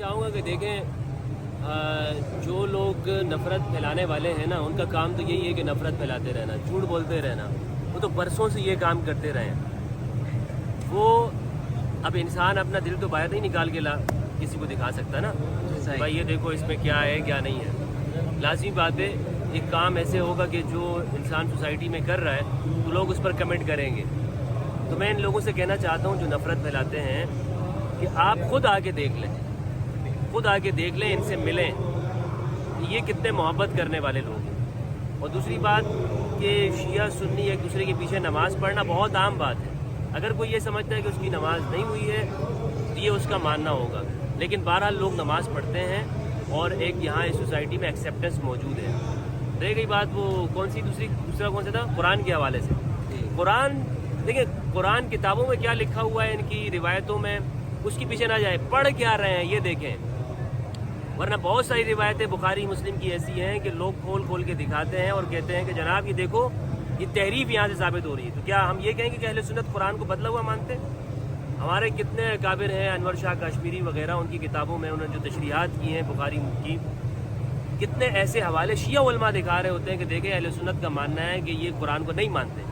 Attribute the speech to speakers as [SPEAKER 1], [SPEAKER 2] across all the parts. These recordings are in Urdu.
[SPEAKER 1] چاہوں گا کہ دیکھیں جو لوگ نفرت پھیلانے والے ہیں نا ان کا کام تو یہی ہے کہ نفرت پھیلاتے رہنا، جھوٹ بولتے رہنا. وہ تو برسوں سے یہ کام کرتے رہے ہیں. وہ اب انسان اپنا دل تو باہر نہیں نکال کے کسی کو دکھا سکتا نا بھائی یہ دیکھو اس میں کیا ہے کیا نہیں ہے. لازمی بات ہے ایک کام ایسے ہوگا کہ جو انسان سوسائٹی میں کر رہا ہے تو لوگ اس پر کمنٹ کریں گے. تو میں ان لوگوں سے کہنا چاہتا ہوں جو نفرت پھیلاتے ہیں کہ آپ خود آ کے دیکھ لیں، خود آ کے دیکھ لیں، ان سے ملیں یہ کتنے محبت کرنے والے لوگ ہیں. اور دوسری بات کہ شیعہ سنی ایک دوسرے کے پیچھے نماز پڑھنا بہت عام بات ہے. اگر کوئی یہ سمجھتا ہے کہ اس کی نماز نہیں ہوئی ہے تو یہ اس کا ماننا ہوگا، لیکن بہرحال لوگ نماز پڑھتے ہیں اور ایک یہاں اس سوسائٹی میں ایکسیپٹنس موجود ہے. رہ گئی بات وہ کون سی دوسرا کون سا تھا قرآن کے حوالے سے. قرآن دیکھیں قرآن کتابوں میں کیا لکھا ہوا ہے ان کی روایتوں میں اس کے پیچھے نہ جائے، پڑھ کیا رہے ہیں یہ دیکھیں. ورنہ بہت ساری روایتیں بخاری مسلم کی ایسی ہیں کہ لوگ کھول کھول کے دکھاتے ہیں اور کہتے ہیں کہ جناب یہ دیکھو یہ تحریف یہاں سے ثابت ہو رہی ہے. تو کیا ہم یہ کہیں گے کہ اہل سنت قرآن کو بدلا ہوا مانتے ہیں؟ ہمارے کتنے اکابر ہیں، انور شاہ کاشمیری وغیرہ، ان کی کتابوں میں انہوں نے جو تشریحات کی ہیں بخاری کی، کتنے ایسے حوالے شیعہ علماء دکھا رہے ہوتے ہیں کہ دیکھیں اہل سنت کا ماننا ہے کہ یہ قرآن کو نہیں مانتے.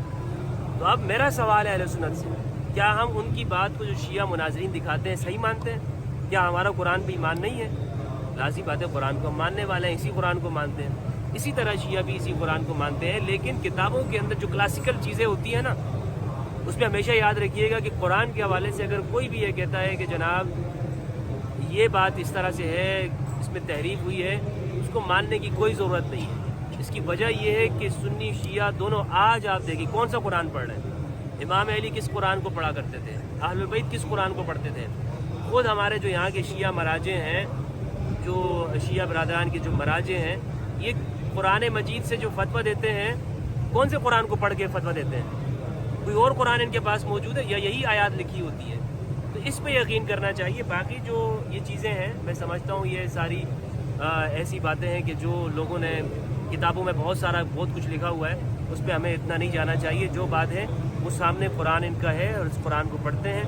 [SPEAKER 1] تو اب میرا سوال ہے اہل سنت سے، کیا ہم ان کی بات کو جو شیعہ مناظرین دکھاتے ہیں صحیح مانتے ہیں؟ کیا ہمارا قرآن پہ ایمان نہیں ہے؟ لازمی بات ہے قرآن کو ہم ماننے والے ہیں، اسی قرآن کو مانتے ہیں. اسی طرح شیعہ بھی اسی قرآن کو مانتے ہیں، لیکن کتابوں کے اندر جو کلاسیکل چیزیں ہوتی ہیں نا اس میں ہمیشہ یاد رکھیے گا کہ قرآن کے حوالے سے اگر کوئی بھی یہ کہتا ہے کہ جناب یہ بات اس طرح سے ہے، اس میں تحریف ہوئی ہے، اس کو ماننے کی کوئی ضرورت نہیں ہے. اس کی وجہ یہ ہے کہ سنی شیعہ دونوں آج آپ دیکھیں کون سا قرآن پڑھ رہے ہیں. امام علی کس قرآن کو پڑھا کرتے تھے، اہل بیت کس قرآن کو پڑھتے تھے. خود ہمارے جو یہاں کے شیعہ مراجع ہیں، جو شیعہ برادران کے جو مراجع ہیں، یہ قرآن مجید سے جو فتویٰ دیتے ہیں کون سے قرآن کو پڑھ کے فتویٰ دیتے ہیں؟ کوئی اور قرآن ان کے پاس موجود ہے یا یہی آیات لکھی ہوتی ہے؟ تو اس پہ یقین کرنا چاہیے. باقی جو یہ چیزیں ہیں میں سمجھتا ہوں یہ ساری ایسی باتیں ہیں کہ جو لوگوں نے کتابوں میں بہت کچھ لکھا ہوا ہے، اس پہ ہمیں اتنا نہیں جانا چاہیے. جو بات ہے وہ سامنے قرآن ان کا ہے اور اس قرآن کو پڑھتے ہیں،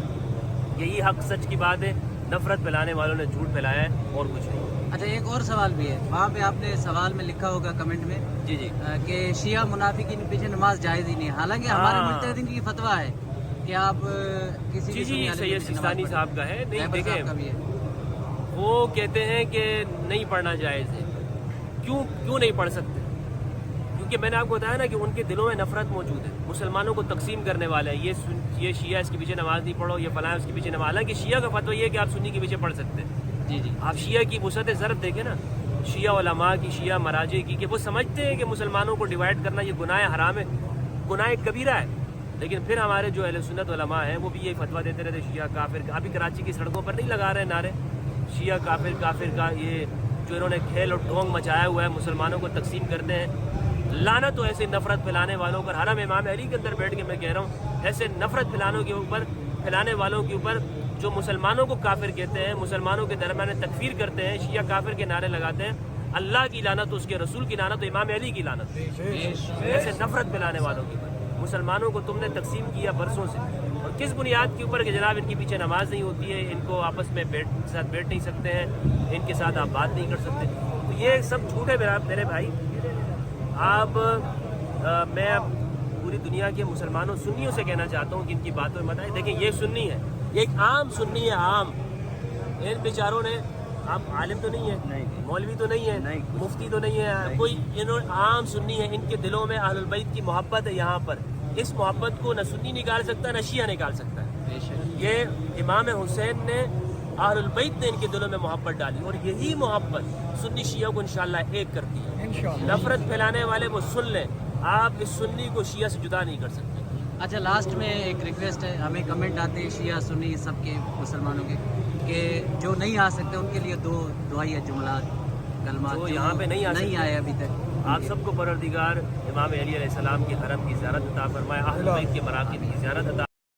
[SPEAKER 1] یہی حق سچ کی بات ہے. نفرت پھیلانے والوں نے جھوٹ پھیلایا ہے اور کچھ نہیں.
[SPEAKER 2] اچھا ایک اور سوال بھی ہے، وہاں پہ آپ نے سوال میں لکھا ہوگا کمنٹ میں
[SPEAKER 1] جی
[SPEAKER 2] کہ شیعہ منافقین پیچھے نماز جائز ہی نہیں، حالانکہ ہمارے مجتہدین کی فتویٰ ہے کہ آپ کسی
[SPEAKER 1] جی سید سستانی صاحب کا ہے. نہیں دیکھیں وہ کہتے ہیں کہ نہیں پڑھنا جائز ہے. کیوں نہیں پڑھ سکتے؟ کیونکہ میں نے آپ کو بتایا نا کہ ان کے دلوں میں نفرت موجود ہے، مسلمانوں کو تقسیم کرنے والے ہیں. یہ شیعہ اس کے پیچھے نماز نہیں پڑھو، یہ فلاں اس کے پیچھے نماز. حالانکہ شیعہ کا فتویٰ یہ ہے کہ آپ سنی کے پیچھے پڑھ سکتے ہیں.
[SPEAKER 2] جی
[SPEAKER 1] آپ شیعہ کی وسعت ضرب دیکھیں نا، شیعہ علماء کی، شیعہ مراجع کی، کہ وہ سمجھتے ہیں کہ مسلمانوں کو ڈیوائیڈ کرنا یہ گناہ حرام ہے، گناہ کبیرہ ہے. لیکن پھر ہمارے جو اہل سنت علماء ہیں وہ بھی یہ فتویٰ دیتے رہتے شیعہ کافر. ابھی کراچی کی سڑکوں پر نہیں لگا رہے نعرے شیعہ کافر کافر کا، یہ جو انہوں نے کھیل اور ڈھونگ مچایا ہوا ہے مسلمانوں کو تقسیم کرتے ہیں. لعنت تو ایسے نفرت پھیلانے والوں پر. حرم امام علی کے اندر بیٹھ کے میں کہہ رہا ہوں ایسے نفرت پھیلانے والوں کے اوپر جو مسلمانوں کو کافر کہتے ہیں، مسلمانوں کے درمیان تکفیر کرتے ہیں، شیعہ کافر کے نعرے لگاتے ہیں. اللہ کی لعنت، اس کے رسول کی لعنت، امام علی کی لعنت. ایسے نفرت پھیلانے والوں کے اوپر مسلمانوں کو تم نے تقسیم کیا برسوں سے. اور کس بنیاد کے اوپر کہ جناب ان کے پیچھے نماز نہیں ہوتی ہے، ان کو آپس میں بیٹھ نہیں سکتے ہیں، ان کے ساتھ آپ بات نہیں کر سکتے. تو یہ سب جھوٹ ہے میرے بھائی. میں پوری دنیا کے مسلمانوں سنیوں سے کہنا چاہتا ہوں کہ ان کی باتوں میں بتائیں. دیکھیں یہ سنی ہے، یہ ایک عام سنی ہے، عام. ان بیچاروں نے، آپ عالم تو نہیں ہے، مولوی تو نہیں ہے، مفتی تو نہیں ہے، کوئی عام سنی ہے. ان کے دلوں میں اہل البیت کی محبت ہے. یہاں پر اس محبت کو نہ سنی نکال سکتا نہ شیعہ نکال سکتا ہے. یہ امام حسین نے، اہل البیت نے ان کے دلوں میں محبت ڈالی اور یہی محبت سنی شیعہ کو انشاءاللہ ایک کرتی ہے. نفرت پھیلانے والے وہ سن لیں، آپ اس سنی کو شیعہ سے جدا نہیں کر سکتے.
[SPEAKER 2] اچھا لاسٹ میں ایک ریکویسٹ ہے، ہمیں کمنٹ آتے ہیں شیعہ سنی سب کے مسلمانوں کے کہ جو نہیں آ سکتے ان کے لیے دو دعائیہ جملات کلمات
[SPEAKER 1] جو یہاں پہ نہیں
[SPEAKER 2] آئے ابھی تک.
[SPEAKER 1] آپ سب کو پروردگار امام علی علیہ السلام کے حرم کی زیارت عطا فرمائے، اہل بیت کے مراقب کی زیارت عطا